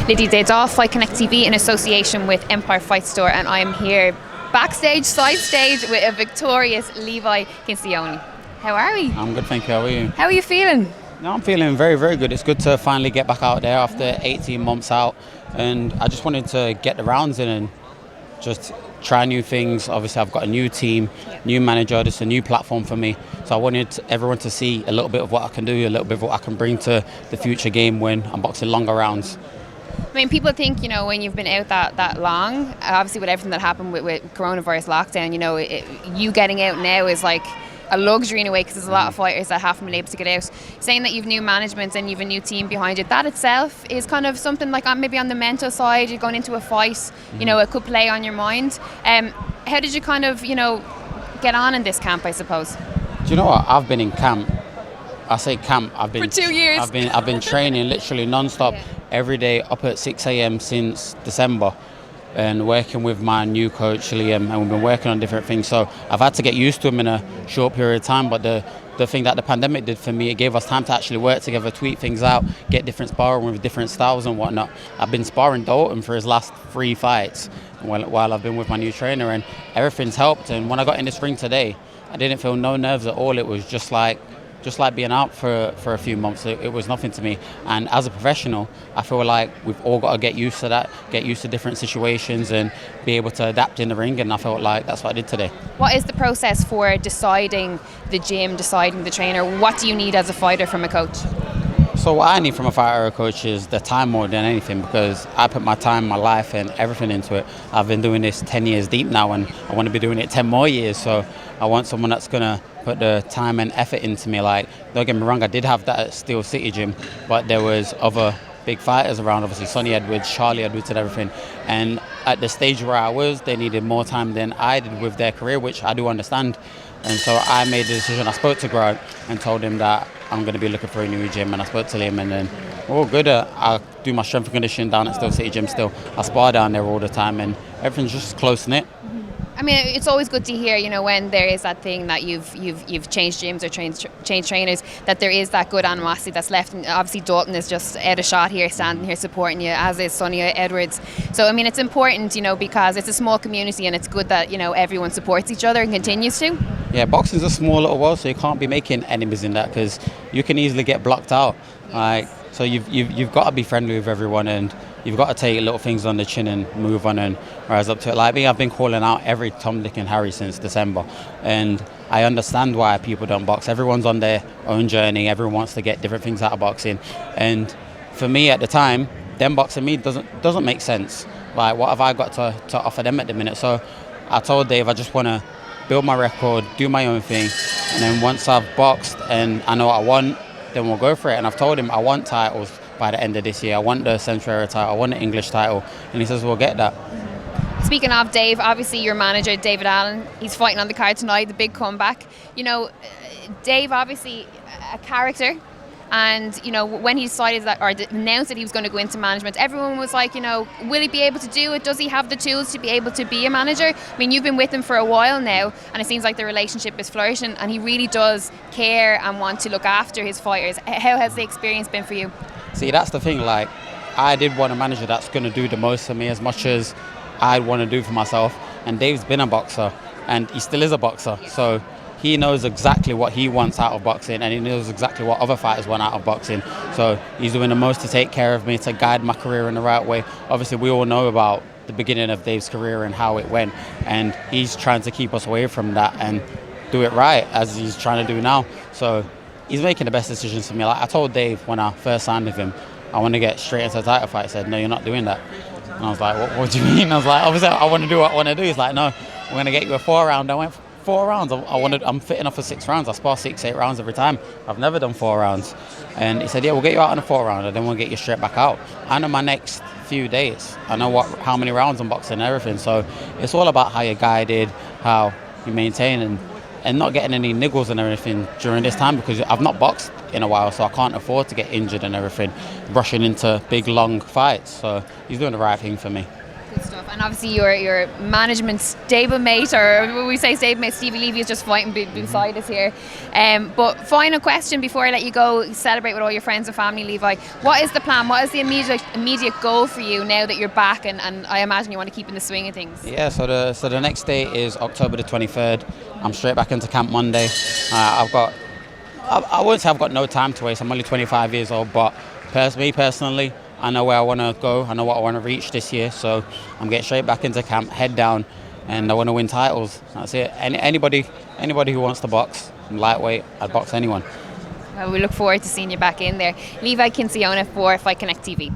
Lydia Des Dolles, FightZone TV in association with Empire Fight Store, and I am here backstage, side stage with a victorious Levi Kinsiona. How are we? I'm good, thank you. How are you? How are you feeling? No, I'm feeling very, very good. It's good to finally get back out there after 18 months out, and I just wanted to get the rounds in and just try new things. Obviously, I've got a new team, new manager. This is a new platform for me. So I wanted everyone to see a little bit of what I can do, a little bit of what I can bring to the future game when I'm boxing longer rounds. I mean, people think, you know, when you've been out that long, obviously with everything that happened with coronavirus lockdown, you know, you getting out now is like a luxury in a way, because there's a lot of fighters that haven't been able to get out. Saying that you've new management and you've a new team behind you, that itself is kind of something like maybe on the mental side, you're going into a fight, you know, it could play on your mind. How did you kind of, you know, get on in this camp, I suppose? Do you know what? I've been in camp. I say camp. I've been for 2 years. I've been training literally non-stop every day up at 6 a.m. since December, and working with my new coach Liam, and we've been working on different things. So I've had to get used to him in a short period of time. But the thing that the pandemic did for me, it gave us time to actually work together, tweak things out, get different sparring with different styles and whatnot. I've been sparring Dalton for his last 3 fights while I've been with my new trainer, and everything's helped. And when I got in this ring today, I didn't feel no nerves at all. It was just like being out for a few months. It was nothing to me. And as a professional, I feel like we've all got to get used to that, get used to different situations and be able to adapt in the ring. And I felt like that's what I did today. What is the process for deciding the gym, deciding the trainer? What do you need as a fighter from a coach? So what I need from a fighter or a coach is the time more than anything, because I put my time, my life and everything into it. I've been doing this 10 years deep now, and I want to be doing it 10 more years. So I want someone that's going to put the time and effort into me. Like, don't get me wrong, I did have that at Steel City Gym, but there was other big fighters around, obviously Sonny Edwards, Charlie Edwards and everything. And at the stage where I was, they needed more time than I did with their career, which I do understand. And so I made the decision. I spoke to Grant and told him that I'm going to be looking for a new gym, and I spoke to him, and then we're all good. I do my strength and conditioning down at Steel City Gym still. I spar down there all the time, and everything's just close-knit. I mean, it's always good to hear, you know, when there is that thing that you've changed gyms or changed trainers, that there is that good animosity that's left. And obviously Dalton is just out of shot here, standing here supporting you, as is Sonny Edwards. So I mean, it's important, you know, because it's a small community, and it's good that, you know, everyone supports each other and continues to. Yeah, boxing's a small little world, so you can't be making enemies in that, because you can easily get blocked out. Like, so you've got to be friendly with everyone, and you've got to take little things on the chin and move on and rise up to it. Like me, I've been calling out every Tom, Dick and Harry since December, and I understand why people don't box. Everyone's on their own journey. Everyone wants to get different things out of boxing, and for me at the time, them boxing me doesn't make sense. Like, what have I got to offer them at the minute? So I told Dave I just want to build my record, do my own thing, and then once I've boxed and I know what I want, then we'll go for it. And I've told him I want titles by the end of this year. I want the Central Area title, I want the English title, and he says we'll get that. Speaking of Dave, obviously your manager, David Allen, he's fighting on the card tonight, the big comeback. You know, Dave, obviously a character, and, you know, when he decided that, or announced that he was going to go into management, everyone was like, you know, will he be able to do it? Does he have the tools to be able to be a manager? I mean, you've been with him for a while now, and it seems like the relationship is flourishing, and he really does care and want to look after his fighters. How has the experience been for you? See, that's the thing. Like, I did want a manager that's going to do the most for me as much as I'd want to do for myself. And Dave's been a boxer, and he still is a boxer. So he knows exactly what he wants out of boxing, and he knows exactly what other fighters want out of boxing. So he's doing the most to take care of me, to guide my career in the right way. Obviously, we all know about the beginning of Dave's career and how it went, and he's trying to keep us away from that and do it right, as he's trying to do now. So he's making the best decisions for me. Like, I told Dave when I first signed with him, I want to get straight into a title fight. He said, no, you're not doing that. And I was like, what do you mean? I was like, obviously I want to do what I want to do. He's like, no, we're going to get you a 4 round. I went 4 rounds. I'm fitting off for 6 rounds. I spar 6-8 rounds every time. I've never done 4 rounds. And he said, yeah, we'll get you out on a 4 round, and then we'll get you straight back out. I know my next few days. I know how many rounds I'm boxing and everything. So it's all about how you're guided, how you maintain, and not getting any niggles and everything during this time, because I've not boxed in a while, so I can't afford to get injured and everything, rushing into big, long fights. So he's doing the right thing for me. Good stuff. And obviously your management stablemate, or when we say stablemate, Stevie Levy is just fighting beside us here. But final question before I let you go, celebrate with all your friends and family, Levi. What is the plan? What is the immediate goal for you now that you're back, and I imagine you want to keep in the swing of things? Yeah, so the next day is October the 23rd. I'm straight back into camp Monday. I wouldn't say I've got no time to waste. I'm only 25 years old, but me personally, I know where I want to go. I know what I want to reach this year. So I'm getting straight back into camp, head down, and I want to win titles. That's it. Anybody who wants to box, I'm lightweight, I'd box anyone. Well, we look forward to seeing you back in there. Levi Kinsiona for Fight Connect TV.